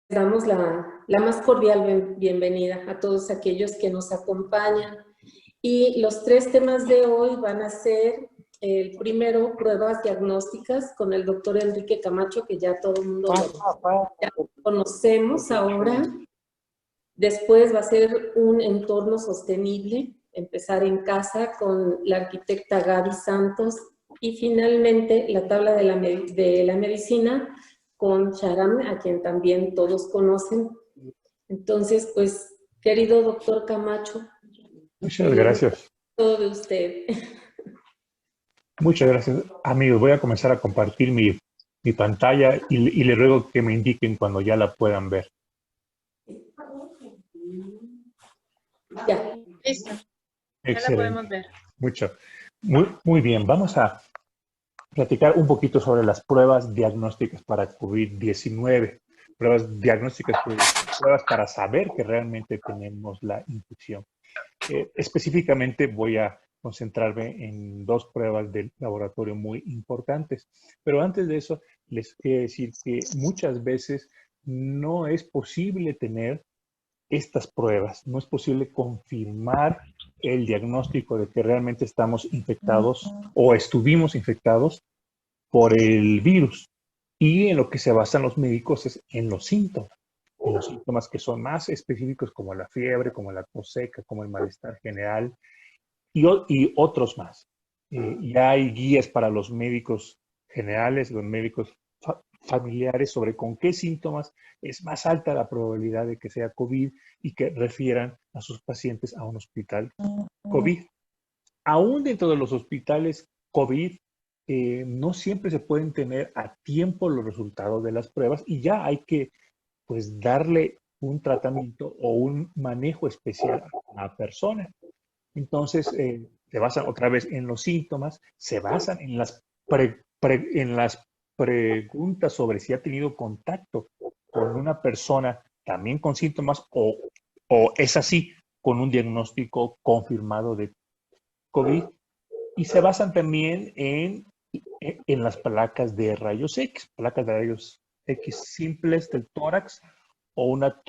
Damos la más cordial bienvenida a todos aquellos que nos acompañan. Y los tres temas de hoy van a ser, el primero, pruebas diagnósticas con el doctor Enrique Camacho, que ya todo el mundo ya conocemos ahora. Después va a ser un entorno sostenible, empezar en casa con la arquitecta Gaby Santos. Y finalmente, la tabla de la medicina con Sharam, a quien también todos conocen. Entonces, pues, querido doctor Camacho, Muchas gracias. todo de usted. Muchas gracias, amigos. Voy a comenzar a compartir mi pantalla y le ruego que me indiquen cuando ya la puedan ver. Ya. Listo. Ya la Excelente. podemos ver. Muy bien. Vamos a platicar un poquito sobre las pruebas diagnósticas para COVID-19. Pruebas diagnósticas, pruebas para saber que realmente tenemos la infección. Específicamente voy a concentrarme en dos pruebas del laboratorio muy importantes. Pero antes de eso, les quiero decir que muchas veces no es posible tener estas pruebas, no es posible confirmar el diagnóstico de que realmente estamos infectados o estuvimos infectados por el virus. Y en lo que se basan los médicos es en los síntomas que son más específicos como la fiebre, como la tos seca, como el malestar general y otros más. Ya hay guías para los médicos generales, los médicos familiares sobre con qué síntomas es más alta la probabilidad de que sea COVID y que refieran a sus pacientes a un hospital COVID. Aún dentro de los hospitales COVID, no siempre se pueden tener a tiempo los resultados de las pruebas y ya hay que pues darle un tratamiento o un manejo especial a la persona. Entonces, se basan otra vez en los síntomas, se basan en en las preguntas sobre si ha tenido contacto con una persona también con síntomas o es así, con un diagnóstico confirmado de COVID. Y se basan también en las placas de rayos X, placas de rayos X simples del tórax o una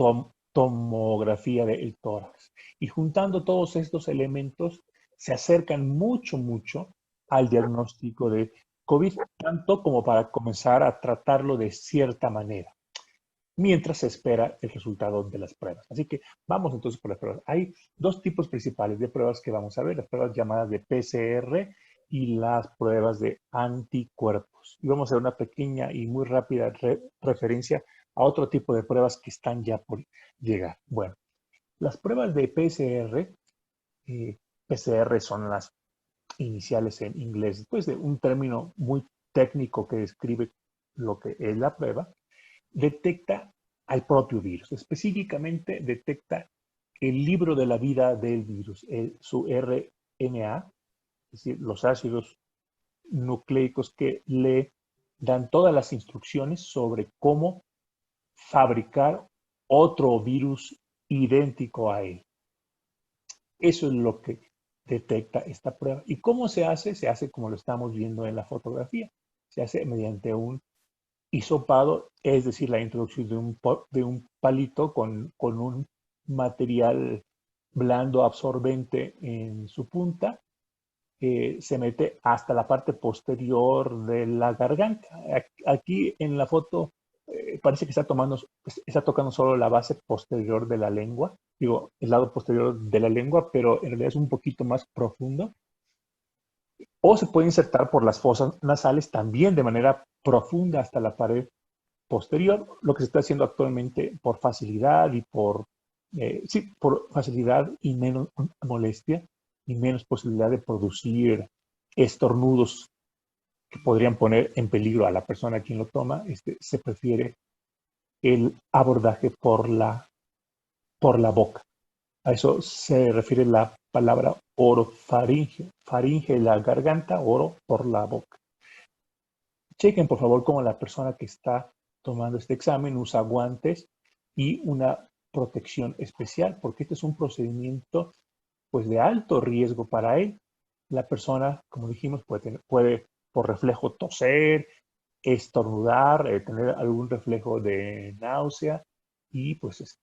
tomografía del tórax. Y juntando todos estos elementos, se acercan mucho al diagnóstico de COVID, tanto como para comenzar a tratarlo de cierta manera, mientras se espera el resultado de las pruebas. Así que vamos entonces por las pruebas. Hay dos tipos principales de pruebas que vamos a ver, las pruebas llamadas de PCR y las pruebas de anticuerpos. Y vamos a hacer una pequeña y muy rápida referencia a otro tipo de pruebas que están ya por llegar. Bueno, las pruebas de PCR, PCR son las iniciales en inglés, después de un término muy técnico que describe lo que es la prueba, detecta al propio virus. Específicamente detecta el libro de la vida del virus, su RNA, es decir, los ácidos nucleicos que le dan todas las instrucciones sobre cómo fabricar otro virus idéntico a él. Eso es lo que detecta esta prueba. ¿Y cómo se hace? Se hace como lo estamos viendo en la fotografía. Se hace mediante un hisopado, es decir, la introducción de un palito con un material blando absorbente en su punta, se mete hasta la parte posterior de la garganta. Aquí en la foto parece que está tocando solo la base posterior de la lengua, digo, el lado posterior de la lengua, pero en realidad es un poquito más profundo. O se puede insertar por las fosas nasales también de manera profunda hasta la pared posterior, lo que se está haciendo actualmente por facilidad y por facilidad y menos molestia y menos posibilidad de producir estornudos que podrían poner en peligro a la persona a quien lo toma. Se prefiere el abordaje por la boca. A eso se refiere la palabra orofaringe. Faringe la garganta, oro por la boca. Chequen por favor cómo la persona que está tomando este examen usa guantes y una protección especial, porque este es un procedimiento pues de alto riesgo para él. La persona, como dijimos, puede por reflejo toser, estornudar, tener algún reflejo de náusea y pues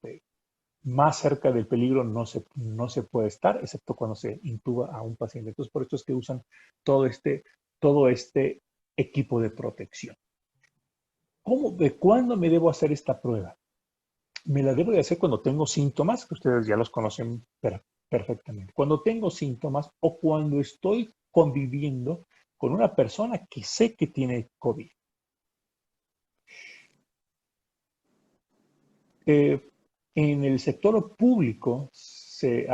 más cerca del peligro no se puede estar, excepto cuando se intuba a un paciente. Entonces, por esto es que usan todo este equipo de protección. ¿De cuándo me debo hacer esta prueba? Me la debo de hacer cuando tengo síntomas, que ustedes ya los conocen perfectamente. Cuando tengo síntomas o cuando estoy conviviendo con una persona que sé que tiene COVID. En el sector público se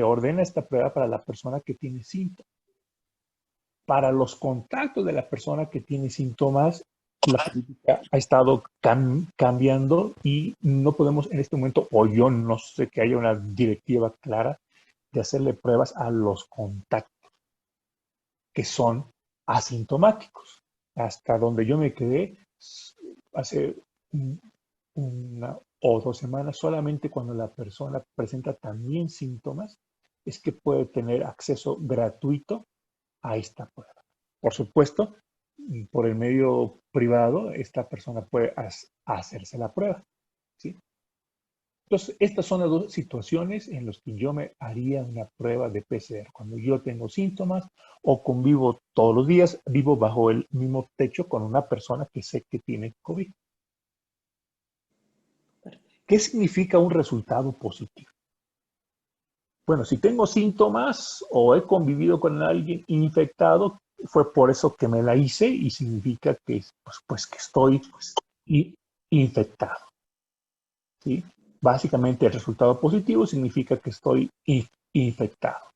ordena esta prueba para la persona que tiene síntomas. Para los contactos de la persona que tiene síntomas, la política ha estado cambiando y no podemos en este momento, o yo no sé que haya una directiva clara de hacerle pruebas a los contactos que son asintomáticos. Hasta donde yo me quedé hace una o 2 semanas, solamente cuando la persona presenta también síntomas, es que puede tener acceso gratuito a esta prueba. Por supuesto, por el medio privado, esta persona puede hacerse la prueba, ¿sí? Entonces, estas son las dos situaciones en las que yo me haría una prueba de PCR. Cuando yo tengo síntomas o convivo todos los días, vivo bajo el mismo techo con una persona que sé que tiene COVID. ¿Qué significa un resultado positivo? Bueno, si tengo síntomas o he convivido con alguien infectado, fue por eso que me la hice y significa que, pues que estoy infectado, ¿sí? Básicamente el resultado positivo significa que estoy infectado.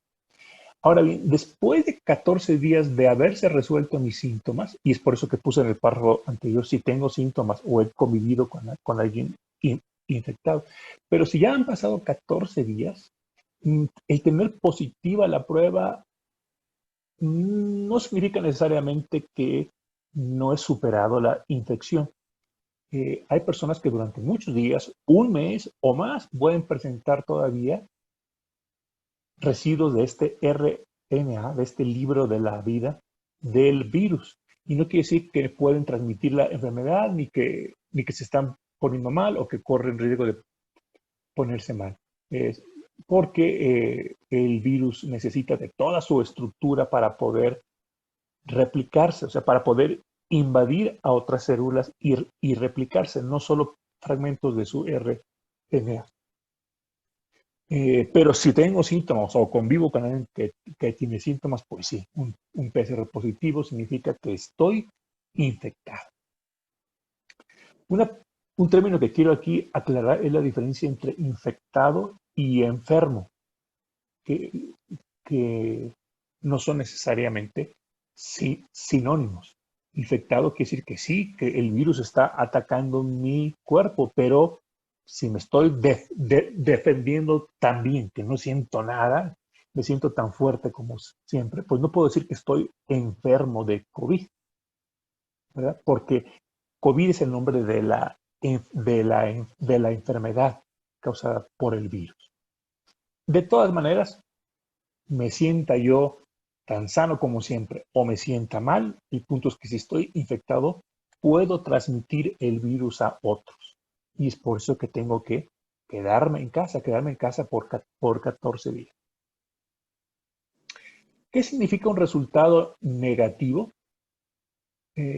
Ahora bien, después de 14 días de haberse resuelto mis síntomas, y es por eso que puse en el párrafo anterior si tengo síntomas o he convivido con alguien infectado, pero si ya han pasado 14 días, el tener positiva la prueba no significa necesariamente que no he superado la infección. Hay personas que durante muchos días, un mes o más, pueden presentar todavía residuos de este RNA, de este libro de la vida del virus. Y no quiere decir que pueden transmitir la enfermedad, ni que se están poniendo mal o que corren riesgo de ponerse mal. Porque el virus necesita de toda su estructura para poder replicarse, o sea, para poder invadir a otras células y replicarse, no solo fragmentos de su RNA. Pero si tengo síntomas o convivo con alguien que tiene síntomas, pues sí, un PCR positivo significa que estoy infectado. Un término que quiero aquí aclarar es la diferencia entre infectado y enfermo, que no son necesariamente sinónimos. Infectado quiere decir que sí, que el virus está atacando mi cuerpo, pero si me estoy defendiendo tan bien, que no siento nada, me siento tan fuerte como siempre, pues no puedo decir que estoy enfermo de COVID, ¿verdad? Porque COVID es el nombre de la enfermedad causada por el virus. De todas maneras, me sienta yo tan sano como siempre o me sienta mal, el punto es que si estoy infectado, puedo transmitir el virus a otros. Y es por eso que tengo que quedarme en casa por 14 días. ¿Qué significa un resultado negativo?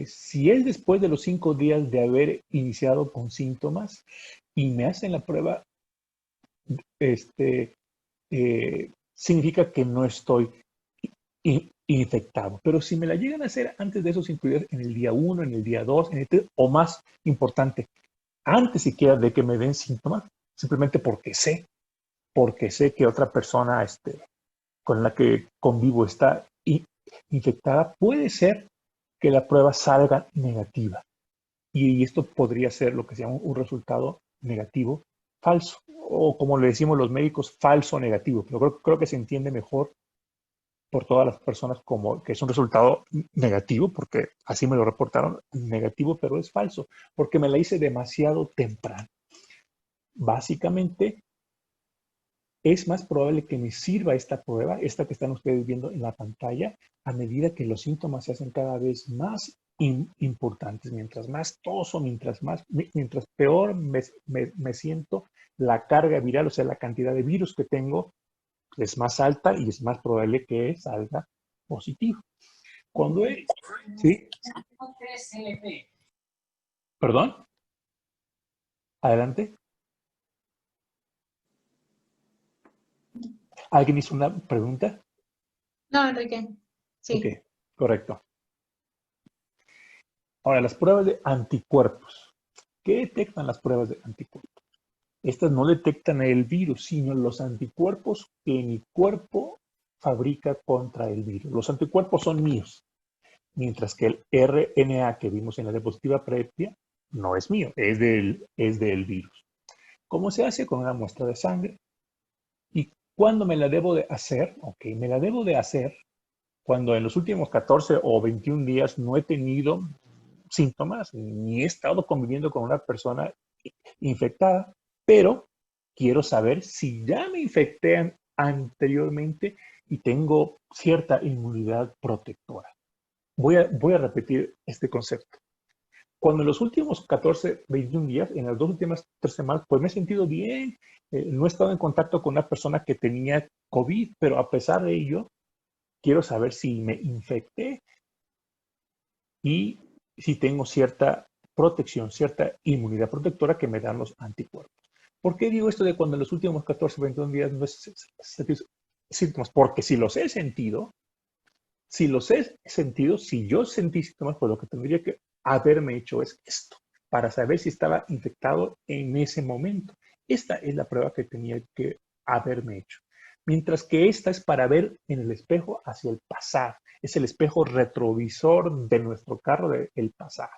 Si es después de los 5 días de haber iniciado con síntomas y me hacen la prueba, significa que no estoy infectado. Pero si me la llegan a hacer antes de esos 5 días, en el día 1, en el día 2, en el 3, o más importante, antes siquiera de que me den síntomas, simplemente porque sé que otra persona con la que convivo está infectada, puede ser que la prueba salga negativa. Y esto podría ser lo que se llama un resultado negativo falso, o como le decimos los médicos, falso negativo. Pero creo que se entiende mejor por todas las personas como que es un resultado negativo, porque así me lo reportaron, negativo, pero es falso, porque me la hice demasiado temprano. Básicamente, es más probable que me sirva esta prueba, esta que están ustedes viendo en la pantalla, a medida que los síntomas se hacen cada vez más importantes. Mientras más toso, mientras peor me siento, la carga viral, o sea, la cantidad de virus que tengo, es más alta y es más probable que salga positivo. Cuando es... ¿Sí? ¿Perdón? Adelante. ¿Alguien hizo una pregunta? No, Enrique. Sí. Ok, correcto. Ahora, las pruebas de anticuerpos. ¿Qué detectan las pruebas de anticuerpos? Estas no detectan el virus, sino los anticuerpos que mi cuerpo fabrica contra el virus. Los anticuerpos son míos, mientras que el RNA que vimos en la diapositiva previa no es mío, es del virus. ¿Cómo se hace? Con una muestra de sangre. ¿Y cuándo me la debo de hacer? Ok, me la debo de hacer cuando en los últimos 14 o 21 días no he tenido síntomas ni he estado conviviendo con una persona infectada, pero quiero saber si ya me infecté anteriormente y tengo cierta inmunidad protectora. Voy a repetir este concepto. Cuando en los últimos 14, 21 días, en las 2 últimas 3 semanas, pues me he sentido bien. No he estado en contacto con una persona que tenía COVID, pero a pesar de ello, quiero saber si me infecté y si tengo cierta protección, cierta inmunidad protectora que me dan los anticuerpos. ¿Por qué digo esto de cuando en los últimos 14, 21 días no he sentido síntomas? Porque si los he sentido, si yo sentí síntomas, pues lo que tendría que haberme hecho es esto, para saber si estaba infectado en ese momento. Esta es la prueba que tenía que haberme hecho. Mientras que esta es para ver en el espejo hacia el pasado. Es el espejo retrovisor de nuestro carro del pasado.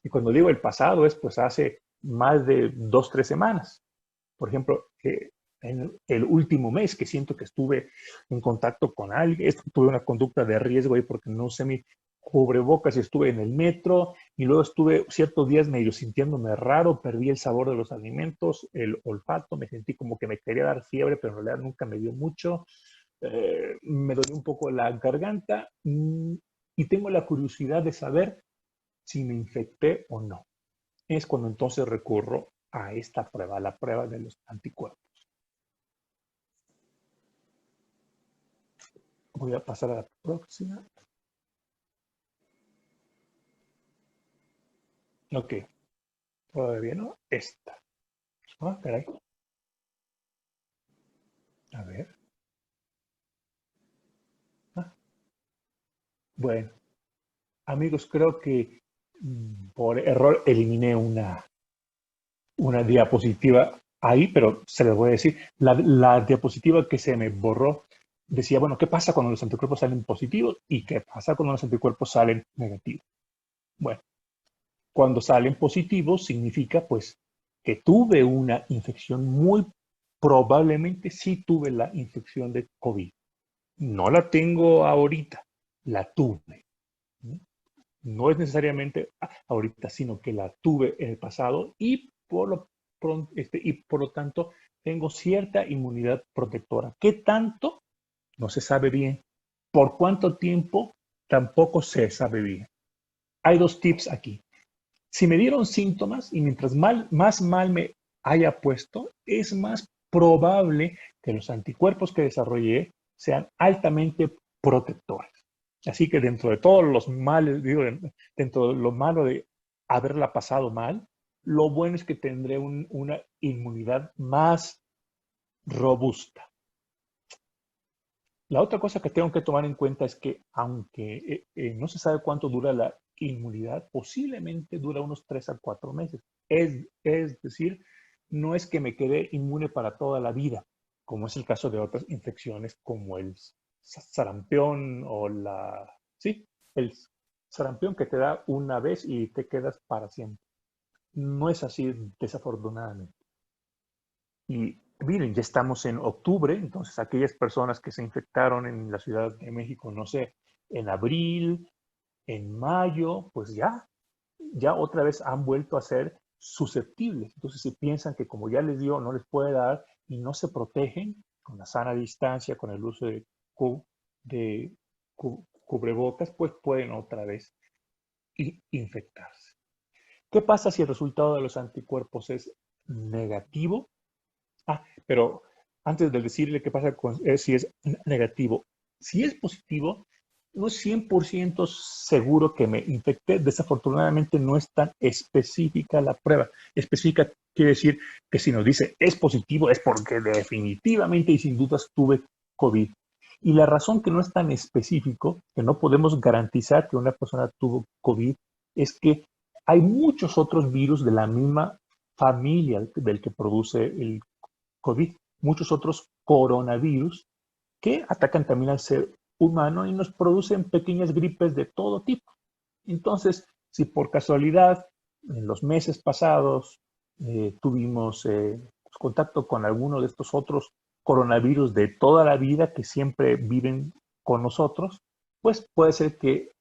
Y cuando digo el pasado es pues hace más de 2, 3 semanas. Por ejemplo, en el último mes que siento que estuve en contacto con alguien, tuve una conducta de riesgo ahí porque no usé mi cubrebocas y estuve en el metro y luego estuve ciertos días medio sintiéndome raro, perdí el sabor de los alimentos, el olfato, me sentí como que me quería dar fiebre, pero en realidad nunca me dio mucho, me dolió un poco la garganta y tengo la curiosidad de saber si me infecté o no. Es cuando entonces recurro a esta prueba, la prueba de los anticuerpos. Voy a pasar a la próxima. Ok, todavía no. Esta. Ah, caray. A ver. Ah, bueno, amigos, creo que por error eliminé una diapositiva ahí, pero se les voy a decir. La diapositiva que se me borró decía, bueno, ¿qué pasa cuando los anticuerpos salen positivos y qué pasa cuando los anticuerpos salen negativos? Bueno, cuando salen positivos significa pues que tuve una infección, muy probablemente sí tuve la infección de COVID. No la tengo ahorita, la tuve. No es necesariamente ahorita, sino que la tuve en el pasado y por lo tanto tengo cierta inmunidad protectora. ¿Qué tanto? No se sabe bien. ¿Por cuánto tiempo? Tampoco se sabe bien. Hay 2 tips aquí. Si me dieron síntomas y mientras más mal me haya puesto, es más probable que los anticuerpos que desarrollé sean altamente protectores. Así que dentro de todos los males, dentro de lo malo de haberla pasado mal, lo bueno es que tendré una inmunidad más robusta. La otra cosa que tengo que tomar en cuenta es que aunque no se sabe cuánto dura la inmunidad, posiblemente dura unos 3 a 4 meses. Es decir, no es que me quede inmune para toda la vida, como es el caso de otras infecciones como el sarampión o sí, el sarampión que te da una vez y te quedas para siempre. No es así, desafortunadamente. Y miren, ya estamos en octubre, entonces aquellas personas que se infectaron en la Ciudad de México, no sé, en abril, en mayo, pues ya otra vez han vuelto a ser susceptibles. Entonces, si piensan que como ya les dio, no les puede dar y no se protegen con la sana distancia, con el uso de cubrebocas, pues pueden otra vez infectarse. ¿Qué pasa si el resultado de los anticuerpos es negativo? Pero antes de decirle qué pasa si es negativo, si es positivo, no es 100% seguro que me infecté. Desafortunadamente no es tan específica la prueba. Específica quiere decir que si nos dice es positivo es porque definitivamente y sin dudas tuve COVID. Y la razón que no es tan específico, que no podemos garantizar que una persona tuvo COVID, es que hay muchos otros virus de la misma familia del que produce el COVID, muchos otros coronavirus que atacan también al ser humano y nos producen pequeñas gripes de todo tipo. Entonces, si por casualidad en los meses pasados tuvimos contacto con alguno de estos otros coronavirus de toda la vida que siempre viven con nosotros, pues puede ser que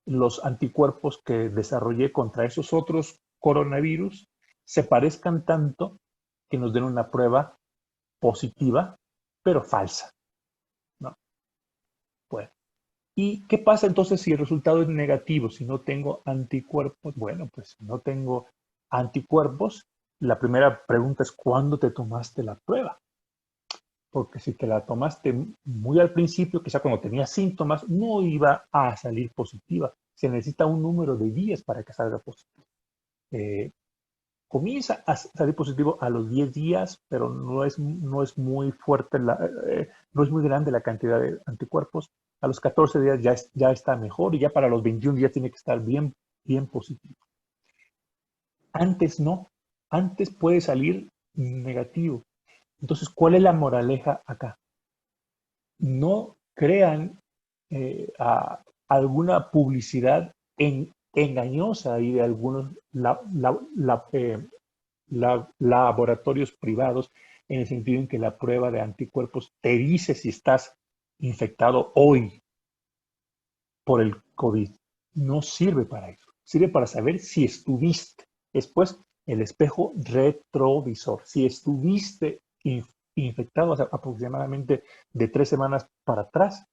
los anticuerpos que desarrollé contra esos otros coronavirus se parezcan tanto que nos den una prueba positiva, pero falsa, ¿no? Bueno, ¿y qué pasa entonces si el resultado es negativo? Si no tengo anticuerpos, bueno, pues si no tengo anticuerpos, la primera pregunta es ¿cuándo te tomaste la prueba? Porque si te la tomaste muy al principio, quizá cuando tenías síntomas, no iba a salir positiva. Se necesita un número de días para que salga positivo. Comienza a salir positivo a los 10 días, pero no es muy fuerte, no es muy grande la cantidad de anticuerpos. A los 14 días ya está mejor y ya para los 21 días tiene que estar bien positivo. Antes no, antes puede salir negativo. Entonces, ¿cuál es la moraleja acá? No crean alguna publicidad engañosa y de algunos laboratorios privados, en el sentido en que la prueba de anticuerpos te dice si estás infectado hoy por el COVID. No sirve para eso. Sirve para saber si estuviste. Después, el espejo retrovisor. Si estuviste infectado aproximadamente de 3 semanas para atrás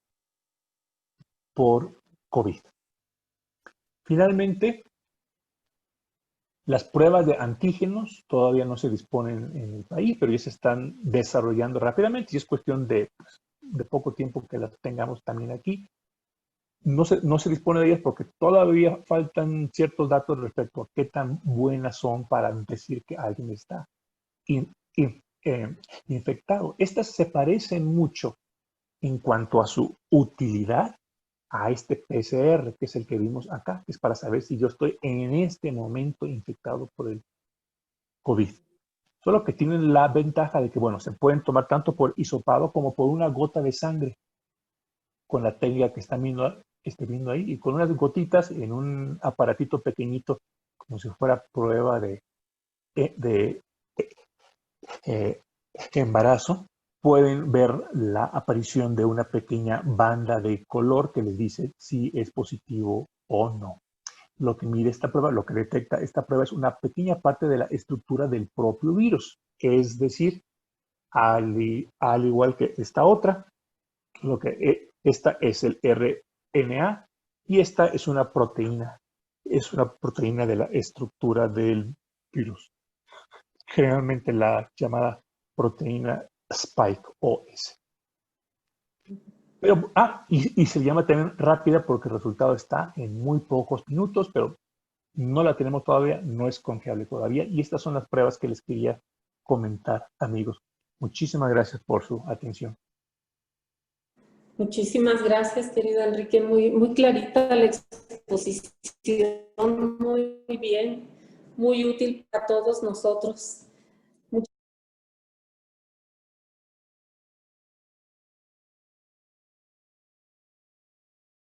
por COVID. Finalmente, las pruebas de antígenos todavía no se disponen en el país, pero ya se están desarrollando rápidamente y es cuestión de poco tiempo que las tengamos también aquí. No se dispone de ellas porque todavía faltan ciertos datos respecto a qué tan buenas son para decir que alguien está infectado. Estas se parecen mucho en cuanto a su utilidad a este PCR, que es el que vimos acá, que es para saber si yo estoy en este momento infectado por el COVID. Solo que tienen la ventaja de que, bueno, se pueden tomar tanto por hisopado como por una gota de sangre, con la técnica que están viendo ahí, y con unas gotitas en un aparatito pequeñito, como si fuera prueba de embarazo, pueden ver la aparición de una pequeña banda de color que les dice si es positivo o no. Lo que mide esta prueba, lo que detecta esta prueba es una pequeña parte de la estructura del propio virus. Es decir, al igual que esta otra, esta es el RNA y esta es una proteína. Es una proteína de la estructura del virus. Generalmente la llamada proteína Spike OS. Pero, y se llama también rápida porque el resultado está en muy pocos minutos, pero no la tenemos todavía, no es confiable todavía. Y estas son las pruebas que les quería comentar, amigos. Muchísimas gracias por su atención. Muchísimas gracias, querido Enrique. Muy clarita la exposición, muy bien, muy útil para todos nosotros.